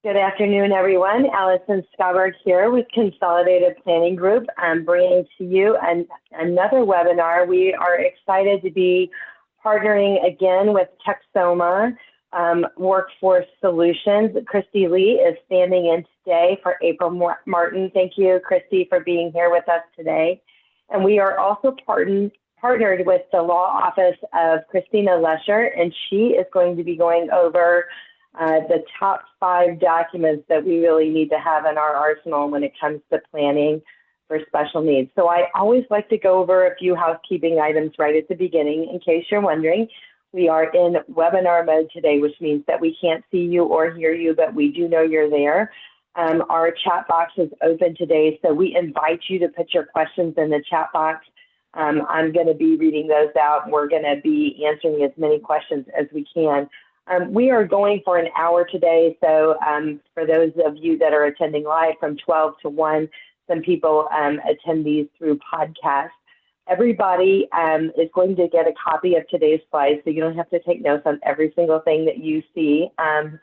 Good afternoon, everyone. Allison Scoberg here with Consolidated Planning Group. I'm bringing to you another webinar. We are excited to be partnering again with Texoma Workforce Solutions. Christy Lee is standing in today for April Martin. Thank you, Christy, for being here with us today. And we are also partnered with the law office of Christina Lesher, and she is going to be going over the top 5 documents that we really need to have in our arsenal when it comes to planning for special needs. So I always like to go over a few housekeeping items right at the beginning. In case you're wondering, we are in webinar mode today, which means that we can't see you or hear you, but we do know you're there. Our chat box is open today, so we invite you to put your questions in the chat box. I'm going to be reading those out, and we're going to be answering as many questions as we can. We are going for an hour today, so for those of you that are attending live from 12 to 1, some people attend these through podcast. Everybody is going to get a copy of today's slides, so you don't have to take notes on every single thing that you see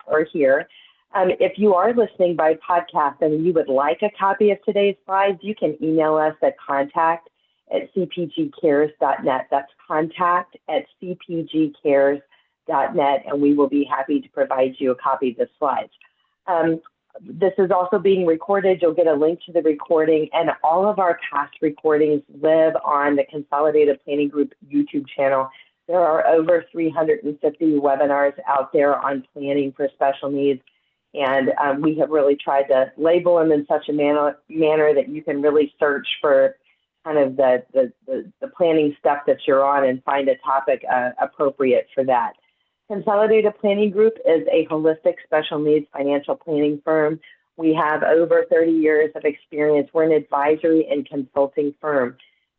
or hear. If you are listening by podcast and you would like a copy of today's slides, you can email us at contact@cpgcares.net. That's contact@cpgcares.net, and we will be happy to provide you a copy of the slides. This is also being recorded. You'll get a link to the recording, and all of our past recordings live on the Consolidated Planning Group YouTube channel. There are over 350 webinars out there on planning for special needs, and we have really tried to label them in such a manner that you can really search for kind of the planning stuff that you're on and find a topic appropriate for that. Consolidated Planning Group is a holistic special needs financial planning firm. We have over 30 years of experience. We're an advisory and consulting firm.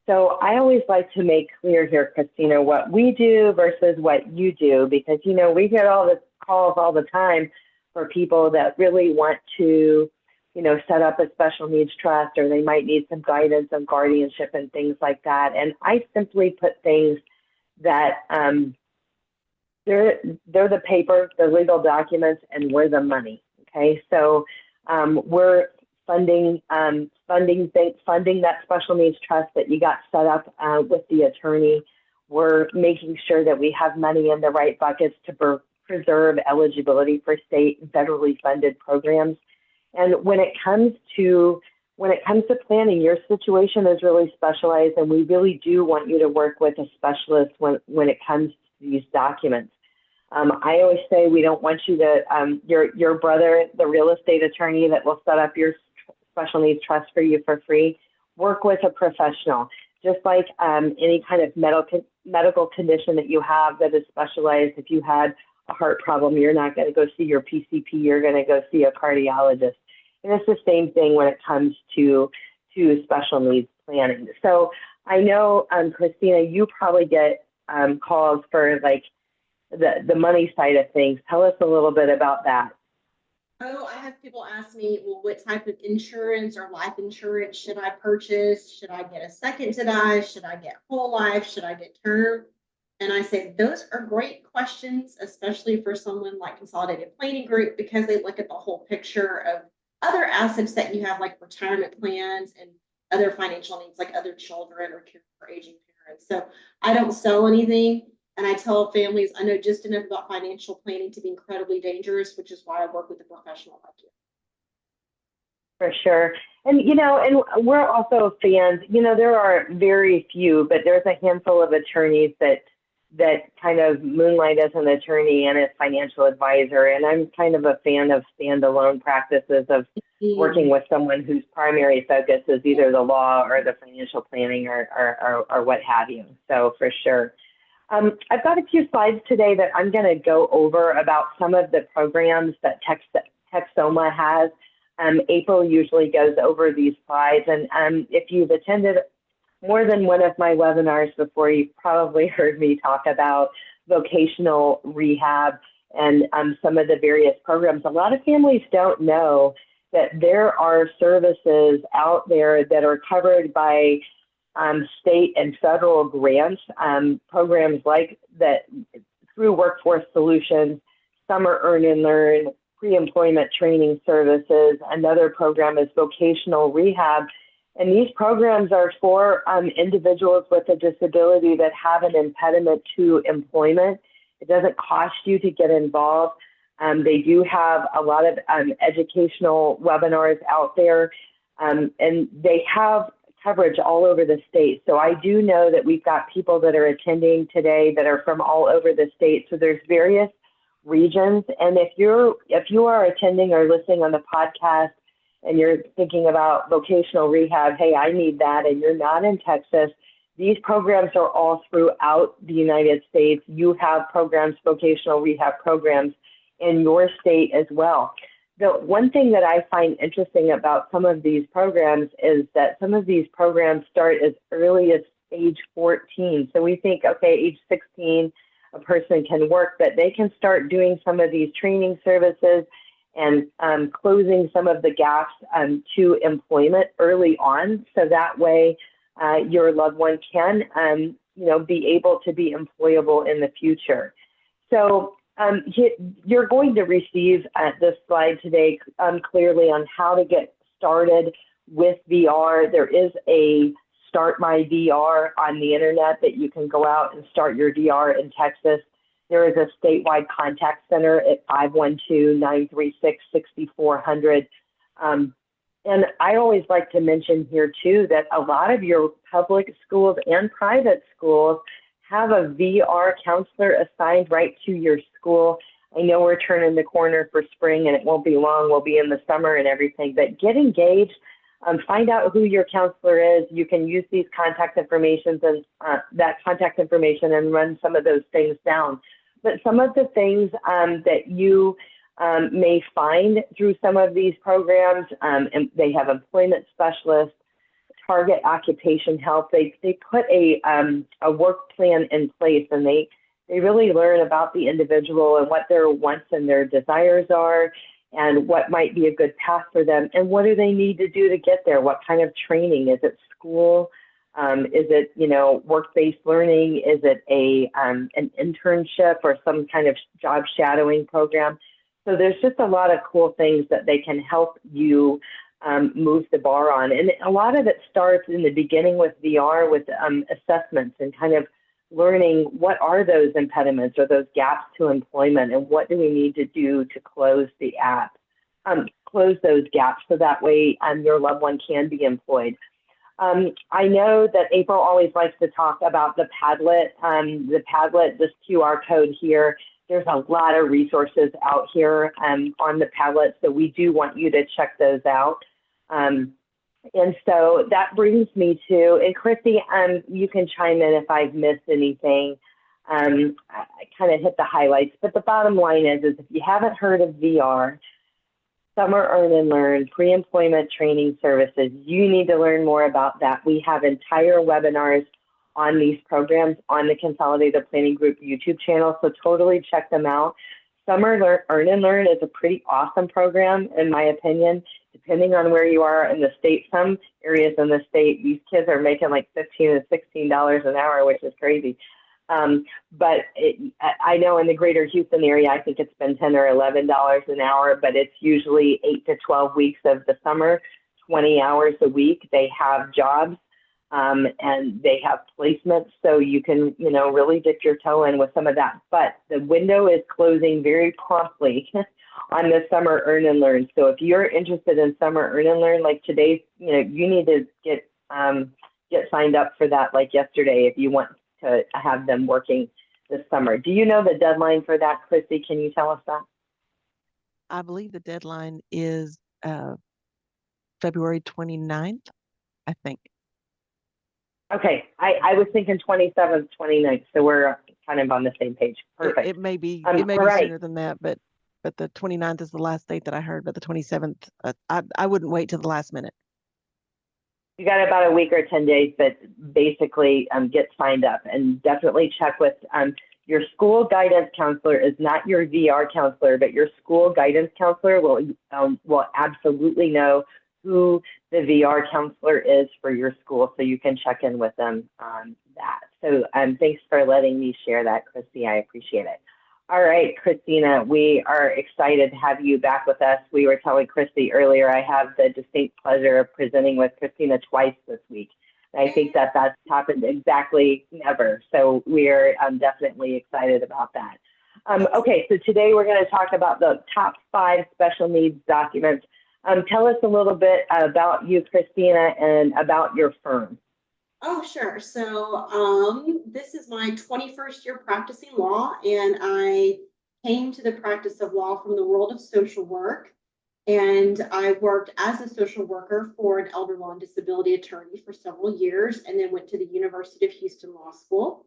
So I always like to make clear here, Christina, what we do versus what you do, because, you know, we get all the calls all the time for people that really want to, you know, set up a special needs trust, or they might need some guidance on guardianship and things like that. And I simply put things that, they're the paper, the legal documents, and we're the money. Okay, so we're funding that special needs trust that you got set up with the attorney. We're making sure that we have money in the right buckets to preserve eligibility for state and federally funded programs. And when it comes to planning, your situation is really specialized, and we really do want you to work with a specialist when it comes to these documents. I always say we don't want you to, your brother, the real estate attorney that will set up your special needs trust for you for free, work with a professional. Just like any kind of medical condition that you have that is specialized. If you had a heart problem, you're not going to go see your PCP, you're going to go see a cardiologist. And it's the same thing when it comes to special needs planning. So I know, Christina, you probably get calls for like the money side of things. Tell us a little bit about that. Oh, I have people ask me, well, what type of insurance or life insurance should I purchase? Should I get a second to die? Should I get whole life? Should I get term? And I say, those are great questions, especially for someone like Consolidated Planning Group, because they look at the whole picture of other assets that you have, like retirement plans and other financial needs, like other children or care for aging parents. So I don't sell anything. And I tell families, I know just enough about financial planning to be incredibly dangerous, which is why I work with a professional like you. For sure. And, you know, and we're also fans, you know, there are very few, but there's a handful of attorneys that kind of moonlight as an attorney and a financial advisor. And I'm kind of a fan of standalone practices of working with someone whose primary focus is either the law or the financial planning or what have you. So for sure. I've got a few slides today that I'm going to go over about some of the programs that Texoma has. April usually goes over these slides, and if you've attended more than one of my webinars before, you've probably heard me talk about vocational rehab and some of the various programs. A lot of families don't know that there are services out there that are covered by state and federal grants, programs like that through Workforce Solutions. Some are Earn and Learn, pre-employment training services. Another program is vocational rehab. And these programs are for individuals with a disability that have an impediment to employment. It doesn't cost you to get involved. They do have a lot of educational webinars out there, and they have coverage all over the state. So I do know that we've got people that are attending today that are from all over the state. So there's various regions. And if you are attending or listening on the podcast and you're thinking about vocational rehab, hey, I need that, and you're not in Texas, these programs are all throughout the United States. You have programs, vocational rehab programs in your state as well. The one thing that I find interesting about some of these programs is that some of these programs start as early as age 14. So we think, okay, age 16, a person can work, but they can start doing some of these training services and closing some of the gaps to employment early on. So that way your loved one can, be able to be employable in the future. So you're going to receive this slide today clearly on how to get started with VR. There is a Start My VR on the internet that you can go out and start your VR in Texas. There is a statewide contact center at 512-936-6400. And I always like to mention here too that a lot of your public schools and private schools have a VR counselor assigned right to your school. I know we're turning the corner for spring and it won't be long. We'll be in the summer and everything, but get engaged. Find out who your counselor is. You can use these contact information and that contact information and run some of those things down. But some of the things that you may find through some of these programs, and they have employment specialists, target occupation health. They put a work plan in place, and they really learn about the individual and what their wants and their desires are, and what might be a good path for them, and what do they need to do to get there? What kind of training? Is it school? Is it work-based learning? Is it an internship or some kind of job shadowing program? So there's just a lot of cool things that they can help you move the bar on. And a lot of it starts in the beginning with VR, with assessments and kind of learning what are those impediments or those gaps to employment, and what do we need to do to close close those gaps so that way your loved one can be employed. I know that April always likes to talk about the Padlet. This QR code here, there's a lot of resources out here on the Padlet, so we do want you to check those out. And so that brings me to, and Christy, you can chime in if I've missed anything. I kind of hit the highlights, but the bottom line is if you haven't heard of VR, Summer Earn and Learn, pre-employment training services, you need to learn more about that. We have entire webinars on these programs on the Consolidated Planning Group YouTube channel, so totally check them out. Summer Earn and Learn is a pretty awesome program, in my opinion, depending on where you are in the state. Some areas in the state, these kids are making like $15 to $16 an hour, which is crazy. But I know in the greater Houston area, I think it's been $10 or $11 an hour, but it's usually 8 to 12 weeks of the summer, 20 hours a week. They have jobs and they have placements, so you can, really dip your toe in with some of that. But the window is closing very promptly on the Summer Earn and Learn. So if you're interested in Summer Earn and Learn, like today, you need to get signed up for that like yesterday if you want to have them working this summer. Do you know the deadline for that, Chrissy? Can you tell us that? I believe the deadline is February 29th, I think. Okay, I was thinking 27th, 29th, so we're kind of on the same page. Perfect. It may be right. sooner than that, but the 29th is the last date that I heard, but the 27th, I wouldn't wait till the last minute. You got about a week or 10 days, but basically get signed up, and definitely check with your school guidance counselor. Is not your VR counselor, but your school guidance counselor will absolutely know who the VR counselor is for your school, so you can check in with them on that. So thanks for letting me share that, Christy. I appreciate it. All right, Christina, we are excited to have you back with us. We were telling Christy earlier, I have the distinct pleasure of presenting with Christina twice this week. And I think that that's happened exactly never. So we're definitely excited about that. Okay, so today we're going to talk about the top 5 special needs documents. Tell us a little bit about you, Christina, and about your firm. Oh, sure. So this is my 21st year practicing law, and I came to the practice of law from the world of social work. And I worked as a social worker for an elder law and disability attorney for several years, and then went to the University of Houston Law School.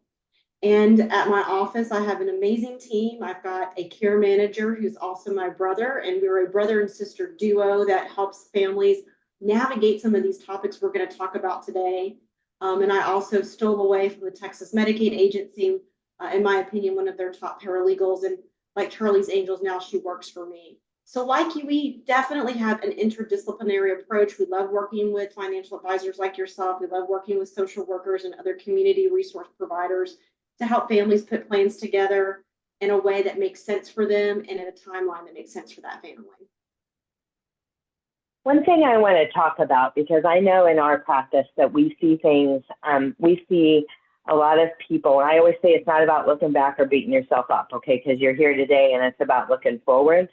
And at my office, I have an amazing team. I've got a care manager who's also my brother, and we're a brother and sister duo that helps families navigate some of these topics we're going to talk about today. And I also stole away from the Texas Medicaid Agency, in my opinion, one of their top paralegals. And like Charlie's Angels, now she works for me. So like you, we definitely have an interdisciplinary approach. We love working with financial advisors like yourself. We love working with social workers and other community resource providers to help families put plans together in a way that makes sense for them and in a timeline that makes sense for that family. One thing I want to talk about, because I know in our practice that we see things, we see a lot of people, and I always say it's not about looking back or beating yourself up, okay, because you're here today and it's about looking forward.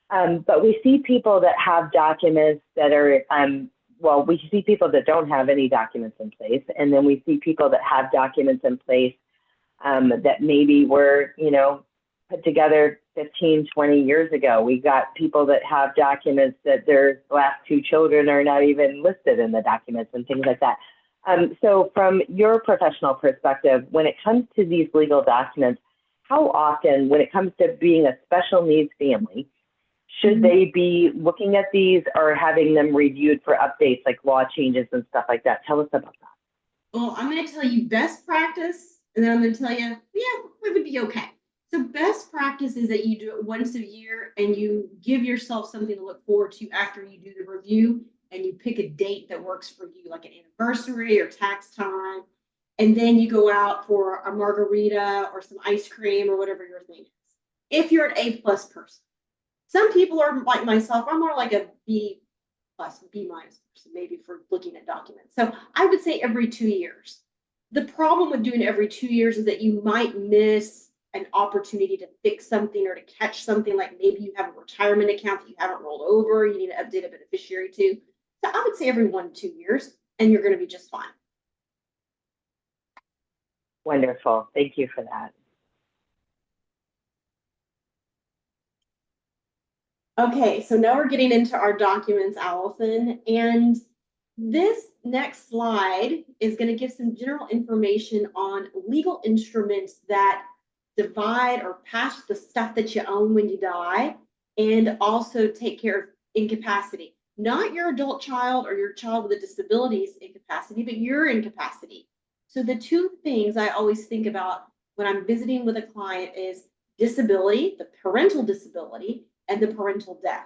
But we see people that have documents that are, well, we see people that don't have any documents in place, and then we see people that have documents in place that maybe were, you know, put together 15, 20 years ago. We got people that have documents that their last 2 children are not even listed in the documents and things like that. So from your professional perspective, when it comes to these legal documents, how often, when it comes to being a special needs family, should they be looking at these or having them reviewed for updates like law changes and stuff like that? Tell us about that. Well, I'm going to tell you best practice, and then I'm going to tell you, yeah, it would be okay. So best practice is that you do it once a year and you give yourself something to look forward to after you do the review, and you pick a date that works for you, like an anniversary or tax time. And then you go out for a margarita or some ice cream or whatever your thing is. If you're an A+ person. Some people are like myself, I'm more like a B+, B- person, maybe, for looking at documents. So I would say every 2 years. The problem with doing it every 2 years is that you might miss an opportunity to fix something or to catch something, like maybe you have a retirement account that you haven't rolled over, you need to update a beneficiary to. So I would say every 1 to 2 years, and you're going to be just fine. Wonderful. Thank you for that. Okay, so now we're getting into our documents, Allison, and this next slide is going to give some general information on legal instruments that divide or pass the stuff that you own when you die, and also take care of incapacity. Not your adult child or your child with a disability's incapacity, but your incapacity. So the 2 things I always think about when I'm visiting with a client is disability, the parental disability, and the parental death.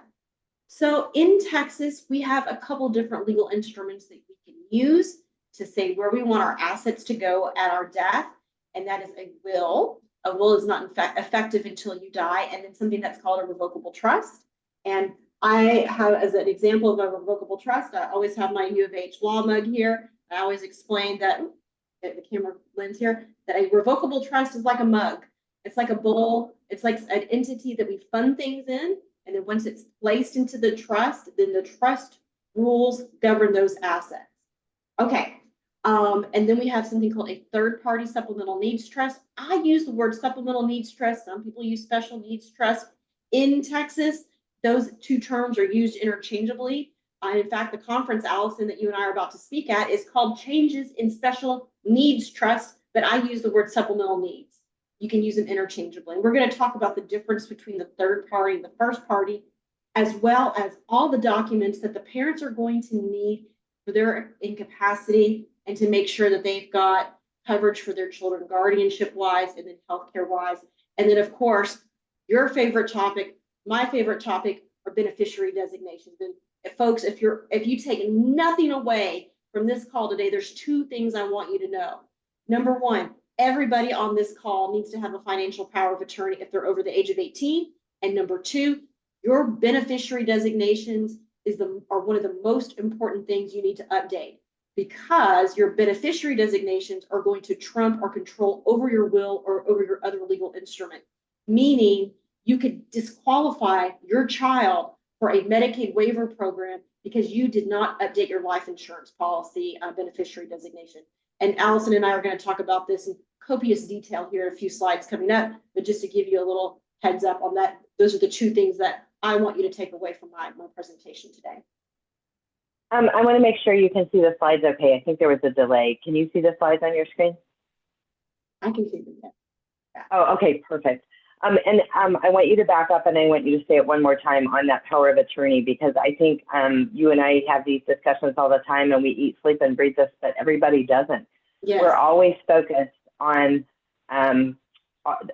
So in Texas, we have a couple different legal instruments that we can use to say where we want our assets to go at our death, and that is a will. A will is not in fact effective until you die, and then something that's called a revocable trust. And I have, as an example of a revocable trust, I always have my U of H law mug here. I always explain that, the camera lens here, that a revocable trust is like a mug. It's like a bowl. It's like an entity that we fund things in. And then once it's placed into the trust, then the trust rules govern those assets. Okay. And then we have something called a third-party supplemental needs trust. I use the word supplemental needs trust. Some people use special needs trust. In Texas, those 2 terms are used interchangeably. In fact, the conference, Allison, that you and I are about to speak at is called Changes in Special Needs Trust, but I use the word supplemental needs. You can use them interchangeably. And we're going to talk about the difference between the third party and the first party, as well as all the documents that the parents are going to need for their incapacity, and to make sure that they've got coverage for their children guardianship-wise and then healthcare-wise. And then, of course, your favorite topic, my favorite topic, are beneficiary designations. And folks, if you take nothing away from this call today, there's 2 things I want you to know. Number 1, everybody on this call needs to have a financial power of attorney if they're over the age of 18. And number two, your beneficiary designations are one of the most important things you need to update, because your beneficiary designations are going to trump or control over your will or over your other legal instrument, meaning you could disqualify your child for a Medicaid waiver program because you did not update your life insurance policy beneficiary designation. And Allison and I are going to talk about this in copious detail here in a few slides coming up, but just to give you a little heads up on that, those are the two things that I want you to take away from my presentation today. I want to make sure you can see the slides okay. I think there was a delay. Can you see the slides on your screen? I can see them. Yeah. Oh, okay, perfect. I want you to back up, and I want you to say it one more time on that power of attorney, because I think you and I have these discussions all the time, and we eat, sleep, and breathe this, but everybody doesn't. Yes. We're always focused on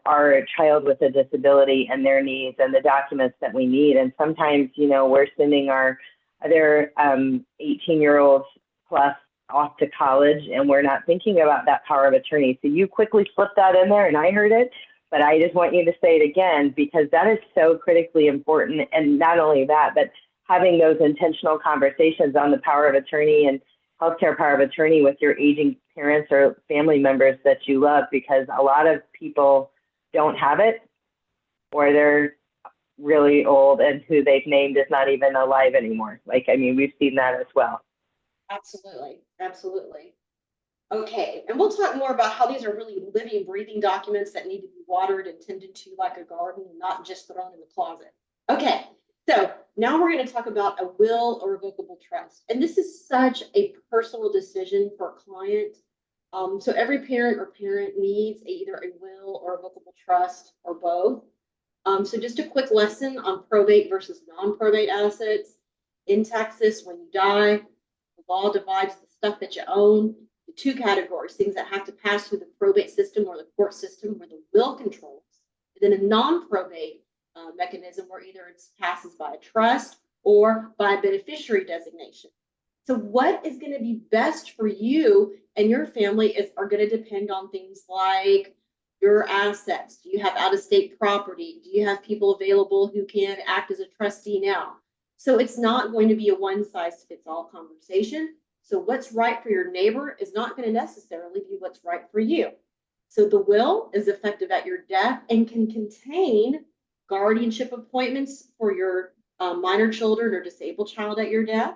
our child with a disability and their needs and the documents that we need. And sometimes, you know, we're sending our other 18-year-olds plus off to college, and we're not thinking about that power of attorney. So you quickly slipped that in there, and I heard it, but I just want you to say it again, because that is so critically important. And not only that, but having those intentional conversations on the power of attorney and healthcare power of attorney with your aging parents or family members that you love, because a lot of people don't have it, or they're really old and who they've named is not even alive anymore. Like, I mean, we've seen that as well. Absolutely. Absolutely. Okay. And we'll talk more about how these are really living, breathing documents that need to be watered and tended to like a garden, and not just thrown in the closet. Okay. So now we're going to talk about a will or revocable trust. And this is such a personal decision for a client. So every parent needs either a will or a revocable trust or both. So just a quick lesson on probate versus non-probate assets. In Texas, when you die, the law divides the stuff that you own into two categories: things that have to pass through the probate system or the court system where the will controls, and then a non-probate mechanism where either it passes by a trust or by a beneficiary designation. So what is going to be best for you and your family are going to depend on things like your assets. Do you have out-of-state property? Do you have people available who can act as a trustee now? So it's not going to be a one-size-fits-all conversation. So what's right for your neighbor is not going to necessarily be what's right for you. So the will is effective at your death and can contain guardianship appointments for your minor children or disabled child at your death.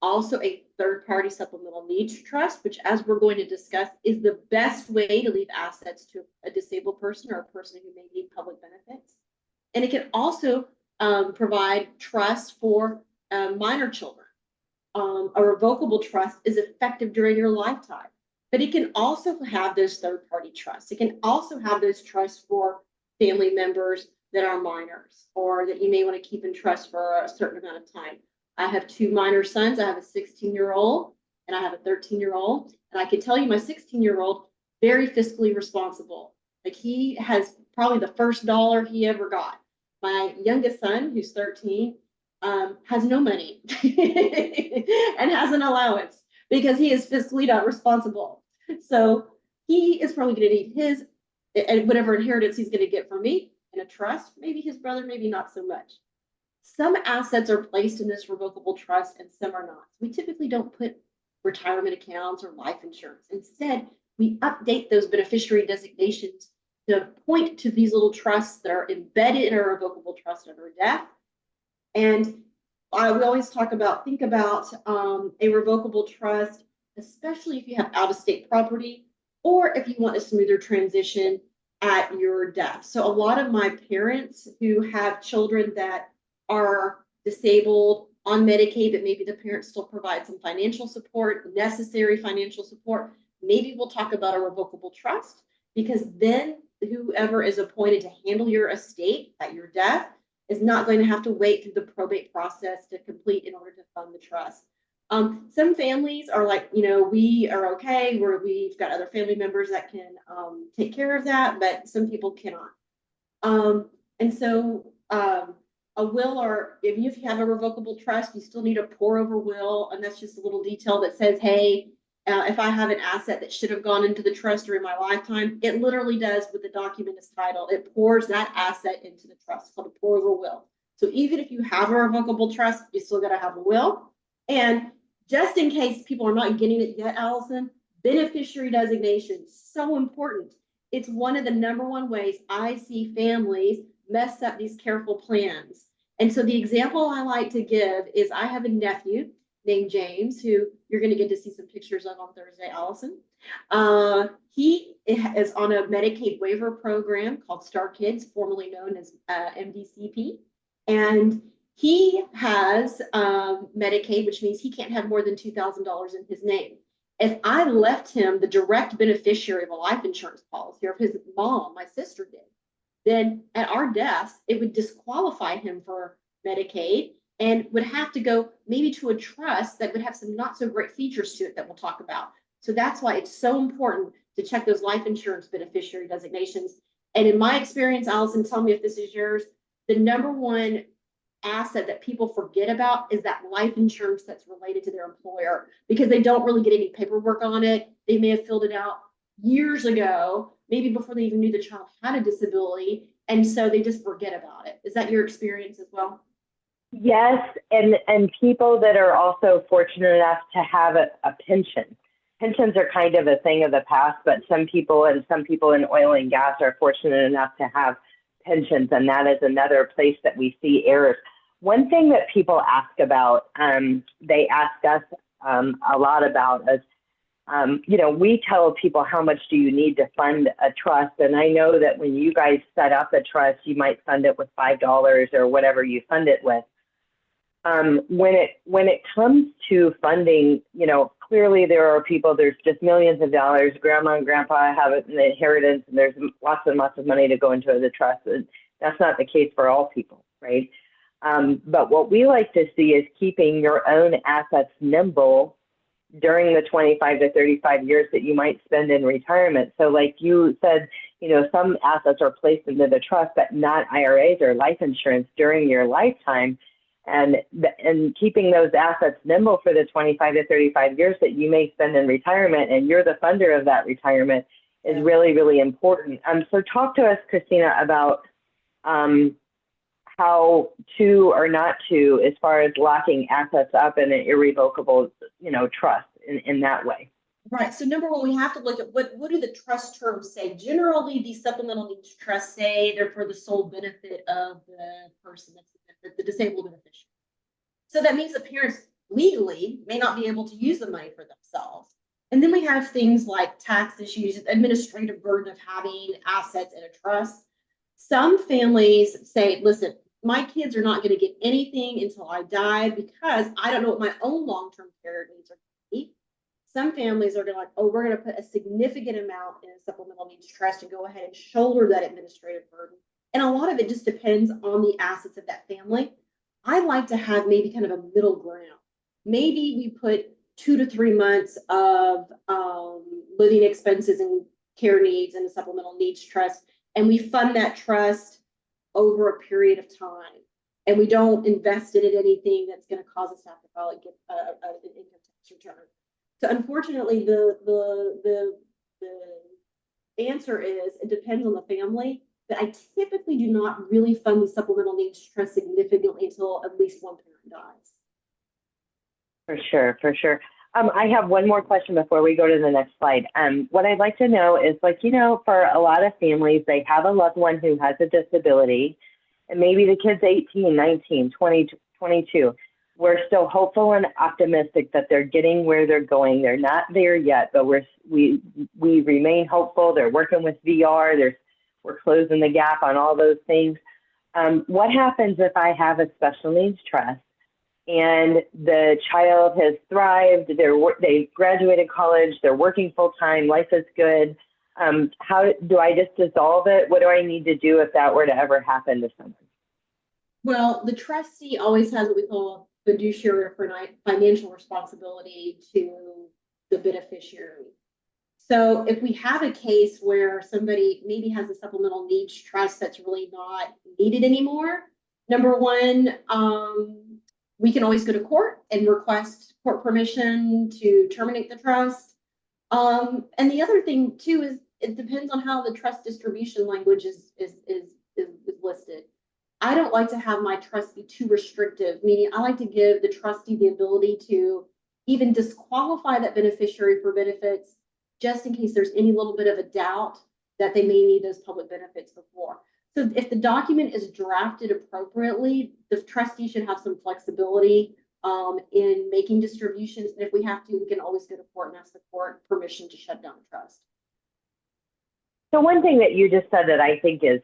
Also, a third-party supplemental needs trust, which, as we're going to discuss, is the best way to leave assets to a disabled person or a person who may need public benefits. And it can also provide trust for minor children. A revocable trust is effective during your lifetime, but it can also have those third-party trusts. It can also have those trusts for family members that are minors, or that you may want to keep in trust for a certain amount of time. I have two minor sons. I have a 16-year-old and I have a 13-year-old. And I can tell you my 16-year-old, very fiscally responsible. Like, he has probably the first dollar he ever got. My youngest son, who's 13, has no money and has an allowance because he is fiscally not responsible. So he is probably going to need his, and whatever inheritance he's going to get from me in a trust, maybe his brother, maybe not so much. Some assets are placed in this revocable trust and some are not. We typically don't put retirement accounts or life insurance. Instead, we update those beneficiary designations to point to these little trusts that are embedded in a revocable trust at our death. And we always think about a revocable trust, especially if you have out-of-state property or if you want a smoother transition at your death. So a lot of my parents who have children that are disabled on Medicaid, but maybe the parents still provide some financial support, necessary financial support, maybe we'll talk about a revocable trust, because then whoever is appointed to handle your estate at your death is not going to have to wait through the probate process to complete in order to fund the trust. Some families are like, you know, we are okay, we've got other family members that can take care of that, but some people cannot. And so a will, or if you have a revocable trust, you still need a pour over will, and that's just a little detail that says, hey, If I have an asset that should have gone into the trust during my lifetime, it literally does what the document is titled. It pours that asset into the trust, called a pour over will. So even if you have a revocable trust, you still got to have a will. And just in case people are not getting it yet, Allison, beneficiary designation, so important. It's one of the #1 ways I see families mess up these careful plans. And so the example I like to give is I have a nephew named James, who you're going to get to see some pictures of on Thursday, Allison. He is on a Medicaid waiver program called Star Kids, formerly known as MDCP. And he has Medicaid, which means he can't have more than $2,000 in his name. If I left him the direct beneficiary of a life insurance policy, or if his mom, my sister, did, then at our deaths, it would disqualify him for Medicaid and would have to go maybe to a trust that would have some not so great features to it that we'll talk about. So that's why it's so important to check those life insurance beneficiary designations. And in my experience, Allison, tell me if this is yours, the #1 asset that people forget about is that life insurance that's related to their employer, because they don't really get any paperwork on it. They may have filled it out years ago, maybe before they even knew the child had a disability, and so they just forget about it. Is that your experience as well? Yes, and people that are also fortunate enough to have a pension. Pensions are kind of a thing of the past, but some people in oil and gas are fortunate enough to have pensions, and that is another place that we see errors. One thing that people ask about, they ask us a lot about is, we tell people how much do you need to fund a trust, and I know that when you guys set up a trust, you might fund it with $5 or whatever you fund it with. When it comes to funding, clearly there are people, there's just millions of dollars. Grandma and grandpa have it in the inheritance, and there's lots and lots of money to go into the trust. And that's not the case for all people, right? But what we like to see is keeping your own assets nimble during the 25 to 35 years that you might spend in retirement. So like you said, some assets are placed into the trust, but not IRAs or life insurance during your lifetime. And keeping those assets nimble for the 25 to 35 years that you may spend in retirement, and you're the funder of that retirement, is really, really important. So talk to us, Christina, about how to or not to, as far as locking assets up in an irrevocable, trust in that way. Right. So #1, we have to look at what do the trust terms say. Generally, these supplemental needs trusts say they're for the sole benefit of the person that's the disabled beneficiary. So that means the parents legally may not be able to use the money for themselves. And then we have things like tax issues, administrative burden of having assets in a trust. Some families say, listen, my kids are not going to get anything until I die because I don't know what my own long-term care needs are going to be. Some families are going to we're going to put a significant amount in a supplemental needs trust and go ahead and shoulder that administrative burden. And a lot of it just depends on the assets of that family. I like to have maybe kind of a middle ground. Maybe we put 2 to 3 months of living expenses and care needs in a supplemental needs trust, and we fund that trust over a period of time. And we don't invest it in anything that's going to cause us to have to file an income tax return. So unfortunately, the answer is it depends on the family. But I typically do not really fund the supplemental needs trust significantly until at least one parent dies. For sure. I have one more question before we go to the next slide. What I'd like to know is, for a lot of families, they have a loved one who has a disability, and maybe the kid's 18, 19, 20, 22. We're still hopeful and optimistic that they're getting where they're going. They're not there yet, but we remain hopeful. They're working with VR. We're closing the gap on all those things. What happens if I have a special needs trust and the child has thrived, they graduated college, they're working full time, life is good? How do I just dissolve it? What do I need to do if that were to ever happen to someone? Well, the trustee always has what we call fiduciary for financial responsibility to the beneficiary. So if we have a case where somebody maybe has a supplemental needs trust that's really not needed anymore, #1, we can always go to court and request court permission to terminate the trust. And the other thing too is it depends on how the trust distribution language is listed. I don't like to have my trust be too restrictive, meaning I like to give the trustee the ability to even disqualify that beneficiary for benefits just in case there's any little bit of a doubt that they may need those public benefits before. So if the document is drafted appropriately, the trustee should have some flexibility in making distributions. And if we have to, we can always go to court and ask the court permission to shut down the trust. So one thing that you just said that I think is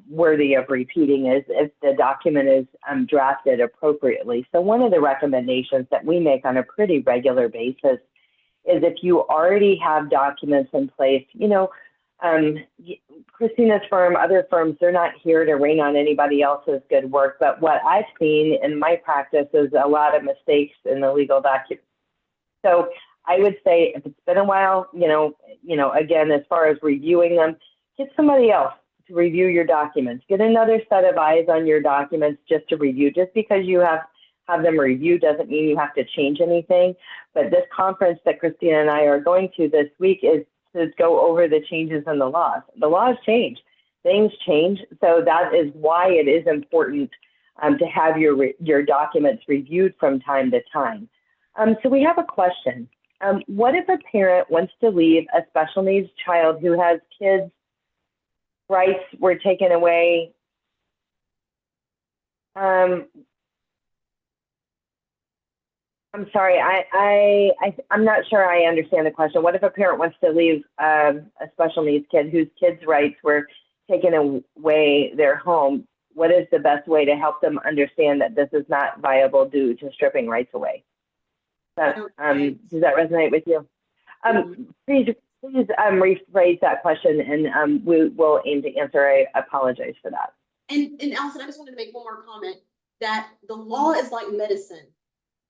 worthy of repeating is if the document is drafted appropriately. So one of the recommendations that we make on a pretty regular basis is if you already have documents in place, you know, Christina's firm, other firms, they're not here to rain on anybody else's good work. But what I've seen in my practice is a lot of mistakes in the legal documents. So I would say if it's been a while, you know, again, as far as reviewing them, get somebody else to review your documents. Get another set of eyes on your documents just to review. Just because you have them reviewed doesn't mean you have to change anything. But this conference that Christina and I are going to this week is to go over the changes in the laws. The laws change, things change. So that is why it is important to have your documents reviewed from time to time. So we have a question. What if a parent wants to leave a special needs child who has kids' rights were taken away? I'm sorry, I'm not sure I understand the question. What if a parent wants to leave a special needs kid whose kids' rights were taken away their home? What is the best way to help them understand that this is not viable due to stripping rights away? Does that resonate with you? Please rephrase that question, and we will aim to answer. I apologize for that. And Allison, I just wanted to make one more comment that the law is like medicine.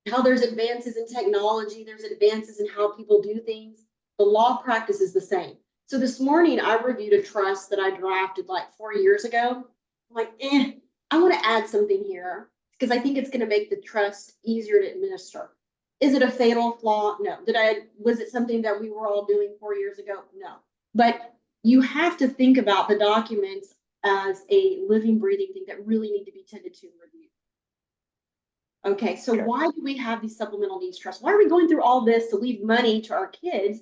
How there's advances in technology, there's advances in how people do things. The law practice is the same. So this morning I reviewed a trust that I drafted like 4 years ago. I'm like, I want to add something here because I think it's going to make the trust easier to administer. Is it a fatal flaw? No. Was it something that we were all doing 4 years ago? No. But you have to think about the documents as a living, breathing thing that really need to be tended to and reviewed. Okay, so why do we have these supplemental needs trusts? Why are we going through all this to leave money to our kids?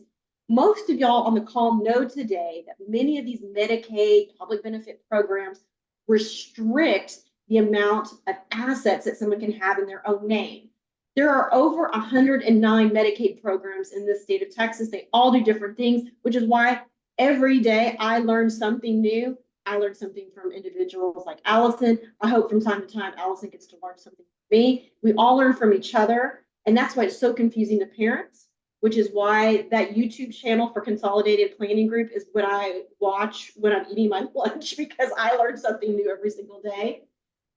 Most of y'all on the call know today that many of these Medicaid public benefit programs restrict the amount of assets that someone can have in their own name. There are over 109 Medicaid programs in the state of Texas. They all do different things, which is why every day I learn something new. I learned something from individuals like Allison. I hope from time to time, Allison gets to learn something from me. We all learn from each other. And that's why it's so confusing to parents, which is why that YouTube channel for Consolidated Planning Group is what I watch when I'm eating my lunch, because I learn something new every single day.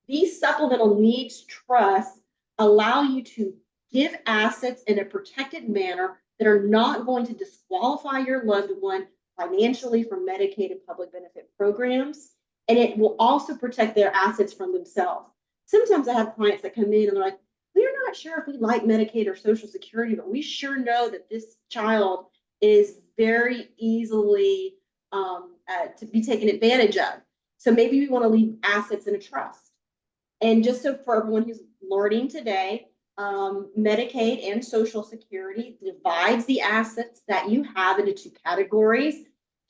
These supplemental needs trusts allow you to give assets in a protected manner that are not going to disqualify your loved one financially from Medicaid and public benefit programs. And it will also protect their assets from themselves. Sometimes I have clients that come in and they're like, we're not sure if we like Medicaid or Social Security, but we sure know that this child is very easily to be taken advantage of. So maybe we want to leave assets in a trust. And just so for everyone who's learning today, Medicaid and Social Security divides the assets that you have into two categories: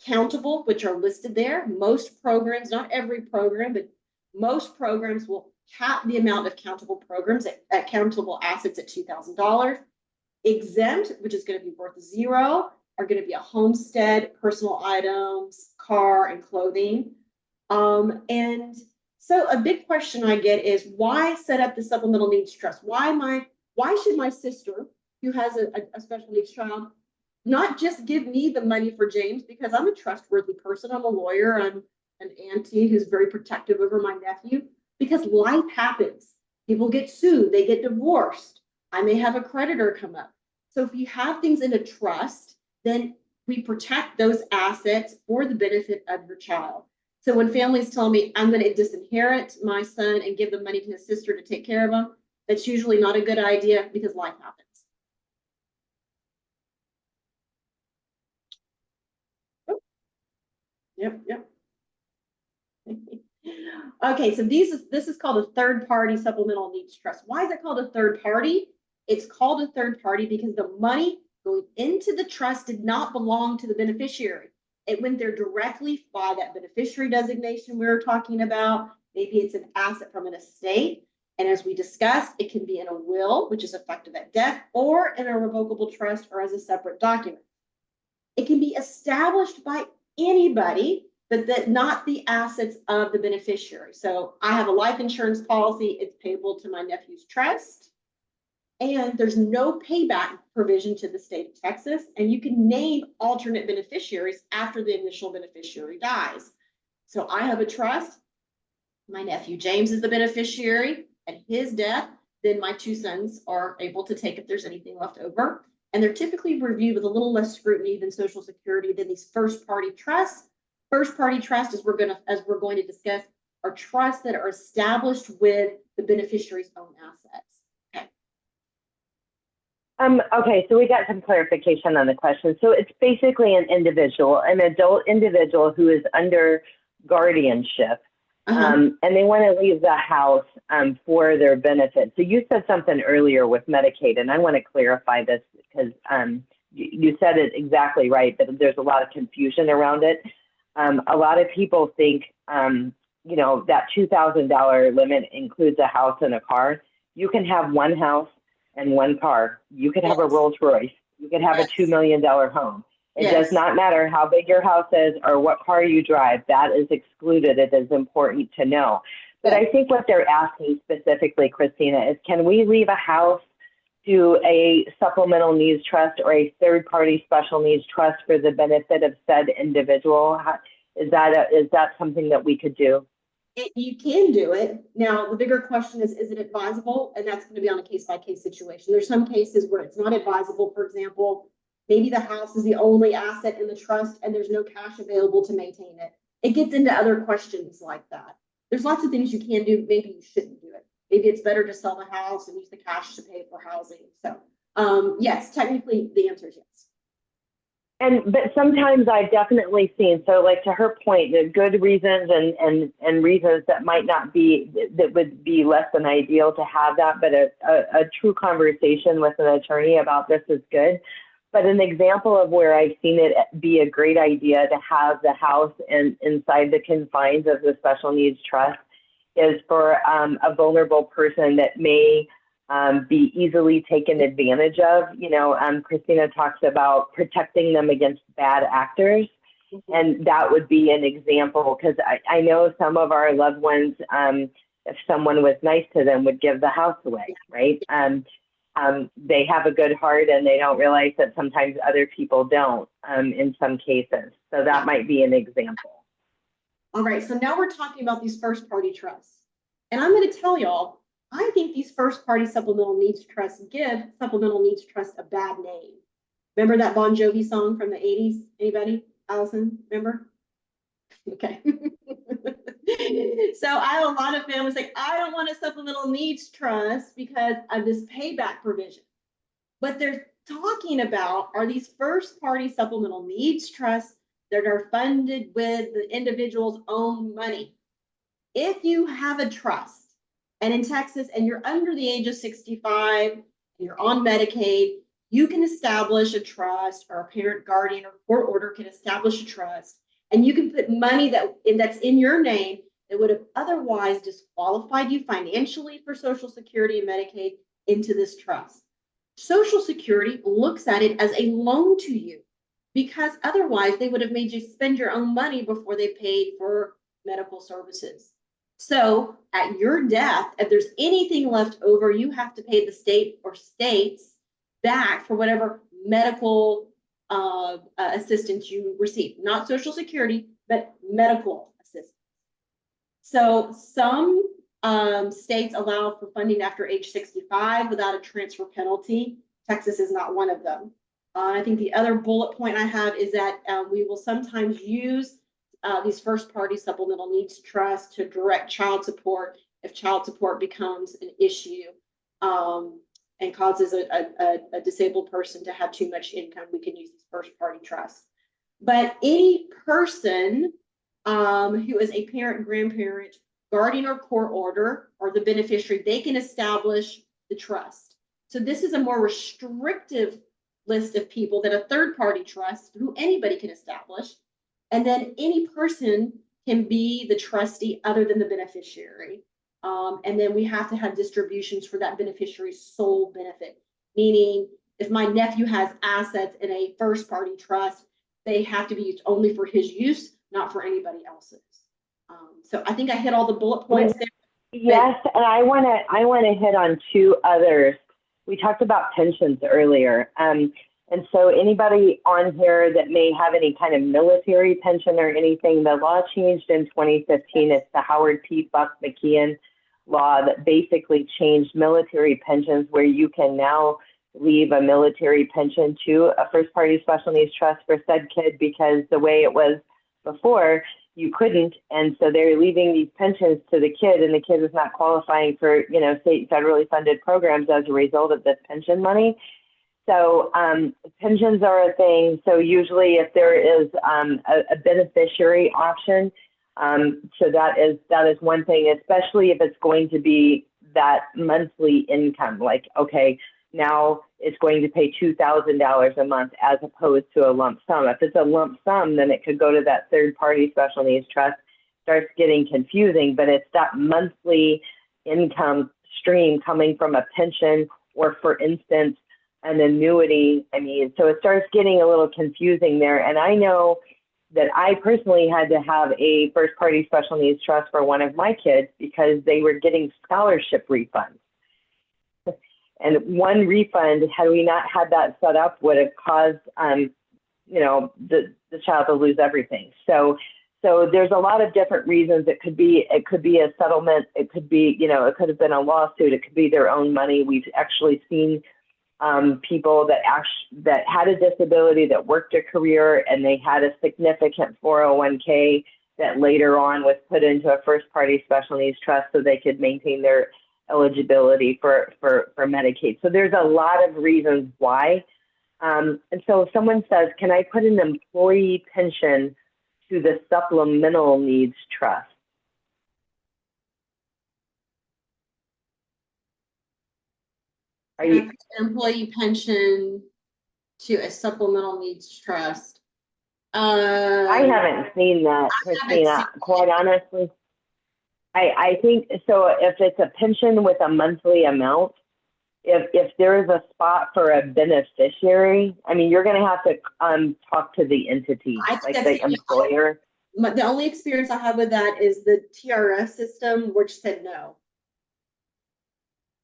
countable, which are listed there. Most programs, not every program, but most programs will cap the amount of countable programs at countable assets at $2,000. Exempt, which is going to be worth zero, are going to be a homestead, personal items, car, and clothing. And so a big question I get is, why set up the supplemental needs trust? Why should my sister, who has a special needs child, not just give me the money for James because I'm a trustworthy person, I'm a lawyer, I'm an auntie who's very protective over my nephew? Because life happens. People get sued, they get divorced. I may have a creditor come up. So if you have things in a trust, then we protect those assets for the benefit of your child. So when families tell me I'm going to disinherit my son and give the money to his sister to take care of him, that's usually not a good idea because life happens. Yep. Okay, so this is called a third party supplemental needs trust. Why is it called a third party? It's called a third party because the money going into the trust did not belong to the beneficiary. It went there directly by that beneficiary designation we were talking about. Maybe it's an asset from an estate. And as we discussed, it can be in a will, which is effective at death, or in a revocable trust or as a separate document. It can be established by anybody, but that not the assets of the beneficiary. So I have a life insurance policy, it's payable to my nephew's trust, and there's no payback provision to the state of Texas, and you can name alternate beneficiaries after the initial beneficiary dies. So I have a trust, my nephew James is the beneficiary, at his death, then my two sons are able to take if there's anything left over. And they're typically reviewed with a little less scrutiny than Social Security than these first party trusts. First party trust, as we're going to discuss, are trusts that are established with the beneficiary's own assets. Okay, so we got some clarification on the question. So it's basically an individual, an adult individual who is under guardianship, and they want to leave the house for their benefit. So you said something earlier with Medicaid, and I want to clarify this because you said it exactly right, but there's a lot of confusion around it. A lot of people think, you know, that $2,000 limit includes a house and a car. You can have one house and one car. You could have a Rolls Royce. You could have a $2 million home. It does not matter how big your house is or what car you drive. That is excluded. It is important to know. But I think what they're asking specifically, Christina, is can we leave a house to a supplemental needs trust or a third-party special needs trust for the benefit of said individual? Is that something that we could do? You can do it. Now, the bigger question is it advisable? And that's going to be on a case-by-case situation. There's some cases where it's not advisable. For example, maybe the house is the only asset in the trust and there's no cash available to maintain it. It gets into other questions like that. There's lots of things you can do. Maybe you shouldn't do it. Maybe it's better to sell the house and use the cash to pay for housing. So yes, technically the answer is yes. But sometimes I've definitely seen, so like to her point, the good reasons and reasons that might not be, that would be less than ideal to have that, but a true conversation with an attorney about this is good. But an example of where I've seen it be a great idea to have the house inside the confines of the special needs trust is for a vulnerable person that may be easily taken advantage of. You know, Christina talks about protecting them against bad actors. And that would be an example, because I know some of our loved ones, if someone was nice to them, would give the house away, right? They have a good heart and they don't realize that sometimes other people don't in some cases. So that might be an example. All right, so now we're talking about these first party trusts. And I'm going to tell y'all, I think these first party supplemental needs trusts give supplemental needs trust a bad name. Remember that Bon Jovi song from the 80s? Anybody? Allison, remember? Okay. So I have a lot of families like, I don't want a supplemental needs trust because of this payback provision. What they're talking about are these first party supplemental needs trusts that are funded with the individual's own money. If you have a trust, and in Texas, and you're under the age of 65, and you're on Medicaid, you can establish a trust, or a parent, guardian, or court order can establish a trust, and you can put money that's in your name that would have otherwise disqualified you financially for Social Security and Medicaid into this trust. Social Security looks at it as a loan to you, because otherwise they would have made you spend your own money before they paid for medical services. So at your death, if there's anything left over, you have to pay the state or states back for whatever medical assistance you receive, not Social Security, but medical assistance. So some states allow for funding after age 65 without a transfer penalty. Texas is not one of them. I think the other bullet point I have is that we will sometimes use these first party supplemental needs trusts to direct child support if child support becomes an issue and causes a disabled person to have too much income. We can use these first party trusts. But any person who is a parent, grandparent, guardian, or court order, or the beneficiary, they can establish the trust. So this is a more restrictive list of people than a third-party trust, who anybody can establish. And then any person can be the trustee other than the beneficiary. And then we have to have distributions for that beneficiary's sole benefit. Meaning, if my nephew has assets in a first-party trust, they have to be used only for his use, not for anybody else's. So I think I hit all the bullet points there. Yes, and I want to hit on two others. We talked about pensions earlier. And so anybody on here that may have any kind of military pension or anything, the law changed in 2015. It's the Howard P. Buck McKeon law that basically changed military pensions, where you can now leave a military pension to a first party special needs trust for said kid, because the way it was before, you couldn't. And so they're leaving these pensions to the kid, and the kid is not qualifying for, state federally funded programs as a result of this pension money. So pensions are a thing. So usually if there is a beneficiary option, so that is one thing, especially if it's going to be that monthly income, like, okay, now it's going to pay $2,000 a month as opposed to a lump sum. If it's a lump sum, then it could go to that third party special needs trust. Starts getting confusing, but it's that monthly income stream coming from a pension, or for instance, an annuity. So it starts getting a little confusing there. And I know that I personally had to have a first party special needs trust for one of my kids because they were getting scholarship refunds. And one refund, had we not had that set up, would have caused, the child to lose everything. So there's a lot of different reasons. It could be a settlement. It could be, it could have been a lawsuit. It could be their own money. We've actually seen people that had a disability, that worked a career, and they had a significant 401k that later on was put into a first party special needs trust so they could maintain their eligibility for Medicaid. So there's a lot of reasons why. And so if someone says, can I put an employee pension to the Supplemental Needs Trust? Are you employee pension to a supplemental needs trust? I haven't seen that, Christina, quite honestly. I think so. If it's a pension with a monthly amount, if there is a spot for a beneficiary, you're going to have to talk to the entity, like the employer. The only experience I have with that is the TRS system, which said no.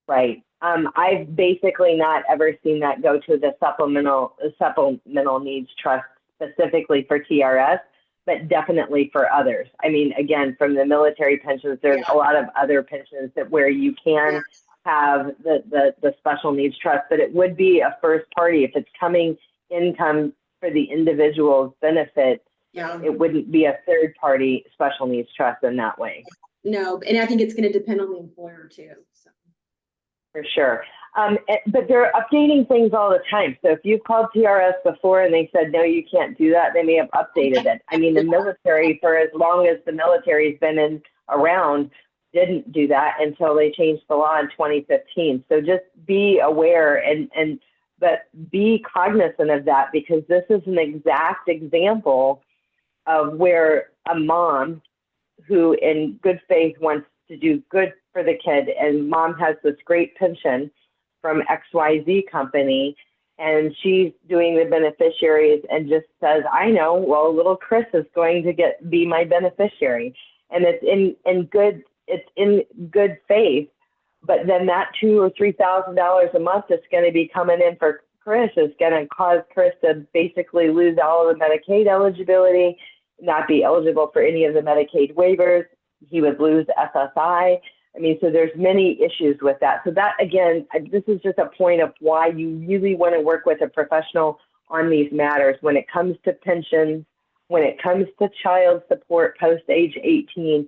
Right. I've basically not ever seen that go to the supplemental needs trust specifically for TRS, but definitely for others. Again, from the military pensions, there's a lot of other pensions where you can have the special needs trust, but it would be a first party. If it's coming income for the individual's benefit, it wouldn't be a third party special needs trust in that way. No, and I think it's going to depend on the employer too. So. For sure. But they're updating things all the time. So if you've called TRS before and they said, no, you can't do that, they may have updated it. The military, for as long as the military's been around, didn't do that until they changed the law in 2015. So just be aware but be cognizant of that, because this is an exact example of where a mom who in good faith wants to do good for the kid, and mom has this great pension from XYZ company, and she's doing the beneficiaries and just says, I know, well, little Chris is going to be my beneficiary. And it's in good faith, but then that $2,000 or $3,000 a month that's going to be coming in for Chris is going to cause Chris to basically lose all of the Medicaid eligibility, not be eligible for any of the Medicaid waivers. He would lose SSI. So there's many issues with that. So that, again, this is just a point of why you really want to work with a professional on these matters. When it comes to pensions, when it comes to child support post age 18,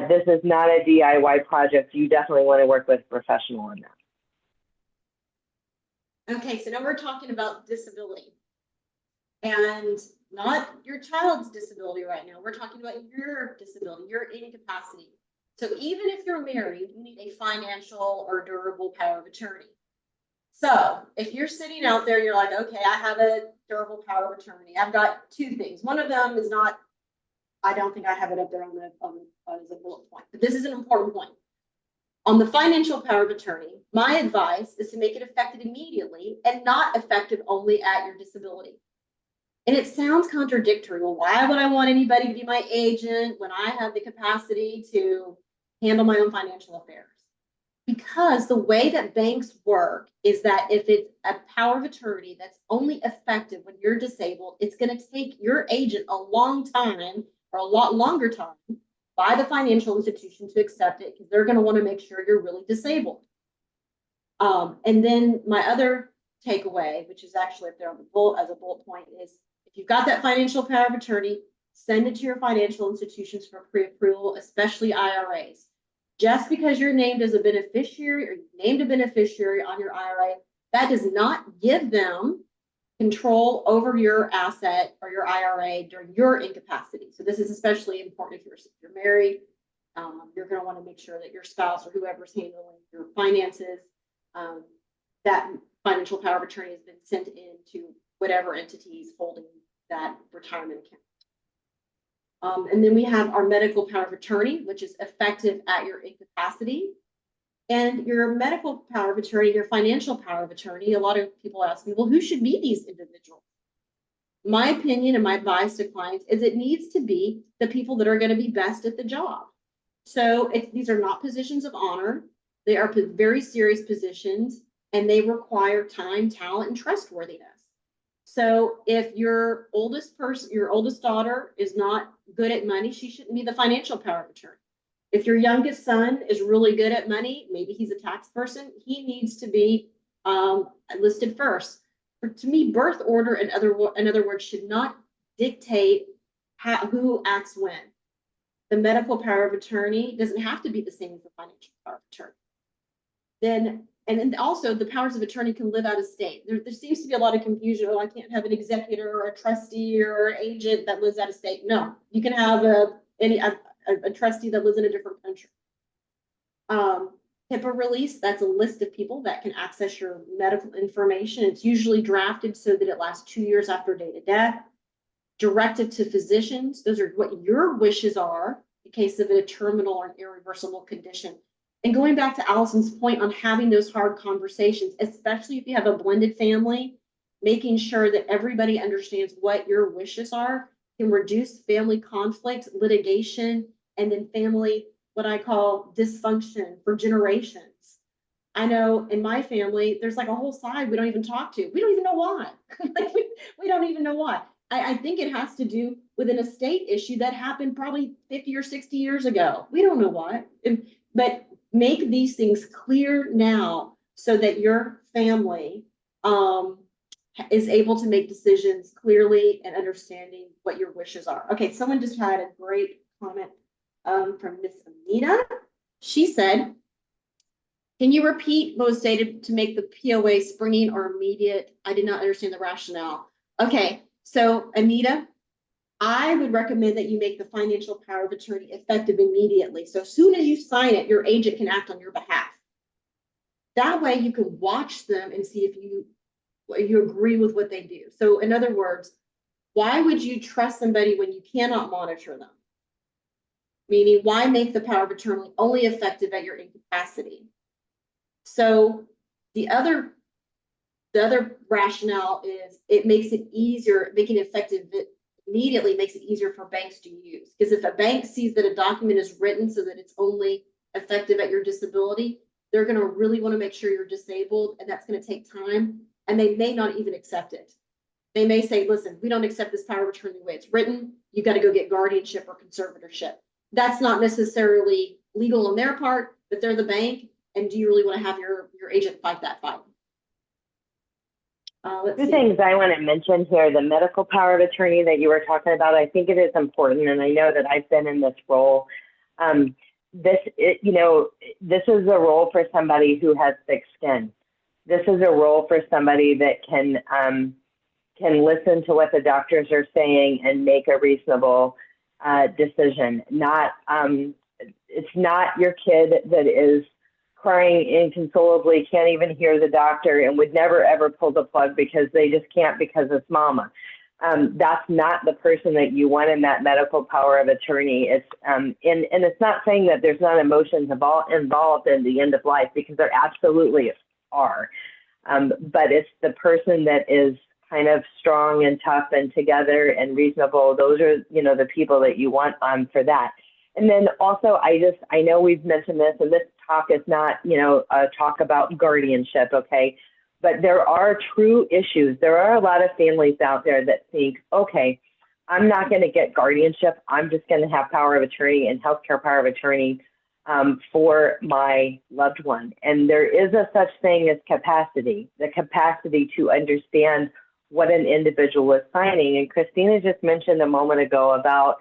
this is not a DIY project. You definitely want to work with a professional on that. Okay, so now we're talking about disability. And not your child's disability right now. We're talking about your disability, your incapacity. So even if you're married, you need a financial or durable power of attorney. So if you're sitting out there, you're like, okay, I have a durable power of attorney. I've got two things. One of them is not, I don't think I have it up there on the as a bullet point, but this is an important point. On the financial power of attorney, my advice is to make it effective immediately and not effective only at your disability. And it sounds contradictory. Well, why would I want anybody to be my agent when I have the capacity to handle my own financial affairs? Because the way that banks work is that if it's a power of attorney that's only effective when you're disabled, it's going to take your agent a long time or a lot longer time by the financial institution to accept it, because they're going to want to make sure you're really disabled. And then my other takeaway, which is actually up there on the bullet as a bullet point, is if you've got that financial power of attorney, send it to your financial institutions for pre-approval, especially IRAs. Just because you're named as a beneficiary or you named a beneficiary on your IRA, that does not give them control over your asset or your IRA during your incapacity. So this is especially important if you're married. You're going to want to make sure that your spouse or whoever's handling your finances, that financial power of attorney has been sent in to whatever entity is holding that retirement account. And then we have our medical power of attorney, which is effective at your incapacity. And your medical power of attorney, your financial power of attorney, a lot of people ask me, well, who should be these individuals? My opinion and my advice to clients is it needs to be the people that are going to be best at the job. So these are not positions of honor. They are very serious positions, and they require time, talent, and trustworthiness. So if your oldest daughter is not good at money, she shouldn't be the financial power of attorney. If your youngest son is really good at money, maybe he's a tax person, he needs to be listed first. To me, birth order, in other words, should not dictate who acts when. The medical power of attorney doesn't have to be the same as the financial power of attorney. And also the powers of attorney can live out of state. There seems to be a lot of confusion. Oh, I can't have an executor or a trustee or an agent that lives out of state. No, you can have a trustee that lives in a different country. HIPAA release, that's a list of people that can access your medical information. It's usually drafted so that it lasts 2 years after date of death. Directive to physicians, those are what your wishes are in case of a terminal or an irreversible condition. And going back to Allison's point on having those hard conversations, especially if you have a blended family, making sure that everybody understands what your wishes are can reduce family conflict, litigation, and then family, what I call dysfunction for generations. I know in my family, there's like a whole side we don't even talk to. We don't even know why. Like we don't even know why. I think it has to do with an estate issue that happened probably 50 or 60 years ago. We don't know why. But make these things clear now so that your family is able to make decisions clearly and understanding what your wishes are. Okay, someone just had a great comment from Miss Anita. She said, can you repeat what was stated to make the POA springing or immediate? I did not understand the rationale. Okay, so Anita, I would recommend that you make the financial power of attorney effective immediately. So as soon as you sign it, your agent can act on your behalf. That way you can watch them and see if you agree with what they do. So in other words, why would you trust somebody when you cannot monitor them? Meaning, why make the power of attorney only effective at your incapacity? So the other rationale is it makes it easier, making it effective immediately makes it easier for banks to use. Because if a bank sees that a document is written so that it's only effective at your disability, they're going to really want to make sure you're disabled, and that's going to take time, and they may not even accept it. They may say, listen, we don't accept this power of attorney the way it's written. You got to go get guardianship or conservatorship. That's not necessarily legal on their part, but they're the bank, and do you really want to have your agent fight that fight? Two things I want to mention here. The medical power of attorney that you were talking about, I think it is important, and I know that I've been in this role. This is a role for somebody who has thick skin. This is a role for somebody that can can listen to what the doctors are saying and make a reasonable decision. Not, it's not your kid that is crying inconsolably, can't even hear the doctor, and would never ever pull the plug because they just can't because it's mama. That's not the person that you want in that medical power of attorney. It's and it's not saying that there's not emotions involved in the end of life, because there absolutely are. But it's the person that is kind of strong and tough and together and reasonable. Those are, the people that you want for that. And then also, I know we've mentioned this, and this talk is not, a talk about guardianship, okay? But there are true issues. There are a lot of families out there that think, okay, I'm not going to get guardianship. I'm just going to have power of attorney and healthcare power of attorney for my loved one. And there is a such thing as capacity, the capacity to understand what an individual is signing. And Christina just mentioned a moment ago about,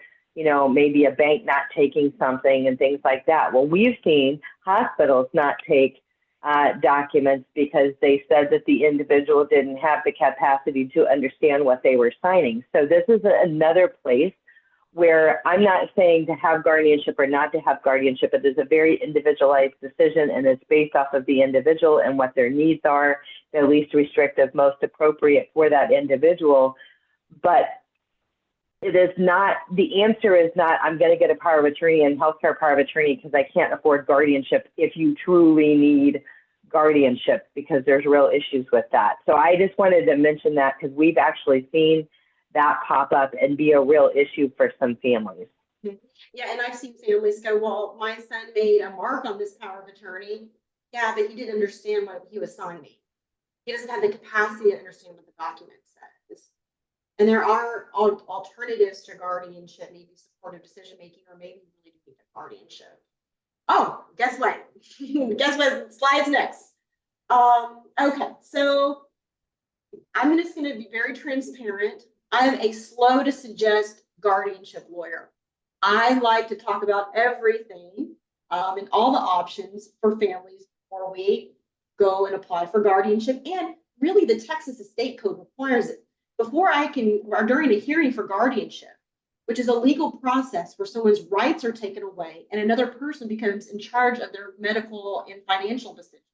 maybe a bank not taking something and things like that. Well, we've seen hospitals not take documents because they said that the individual didn't have the capacity to understand what they were signing. So this is another place where I'm not saying to have guardianship or not to have guardianship, but there's a very individualized decision, and it's based off of the individual and what their needs are, the least restrictive, most appropriate for that individual. But it is not, the answer is not, I'm going to get a power of attorney and healthcare power of attorney because I can't afford guardianship, if you truly need guardianship, because there's real issues with that. So I just wanted to mention that because we've actually seen that pop up and be a real issue for some families. Yeah, and I've seen families go, well, my son made a mark on this power of attorney. Yeah, but he didn't understand what he was signing. He doesn't have the capacity to understand what the document says. And there are alternatives to guardianship, maybe supportive decision making, or maybe you really need a guardianship. Oh, guess what? Guess what slide's next? Okay, so I'm just going to be very transparent. I am a slow to suggest guardianship lawyer. I like to talk about everything and all the options for families before we go and apply for guardianship. And really, the Texas Estate Code requires it. Before I can, or during a hearing for guardianship, which is a legal process where someone's rights are taken away and another person becomes in charge of their medical and financial decisions,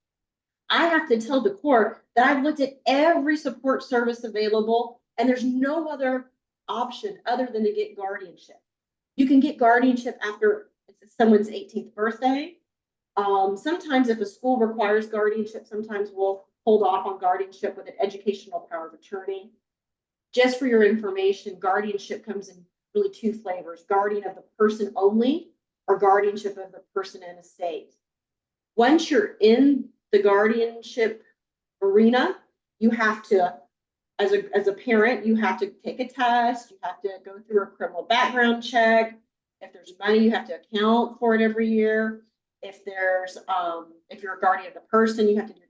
I have to tell the court that I've looked at every support service available and there's no other option other than to get guardianship. You can get guardianship after someone's 18th birthday. Sometimes if a school requires guardianship, sometimes we'll hold off on guardianship with an educational power of attorney. Just for your information, guardianship comes in really two flavors: guardian of the person only, or guardianship of the person and estate. Once you're in the guardianship arena, you have to, as a parent, you have to take a test, you have to go through a criminal background check. If there's money, you have to account for it every year. If there's, if you're a guardian of the person, you have to do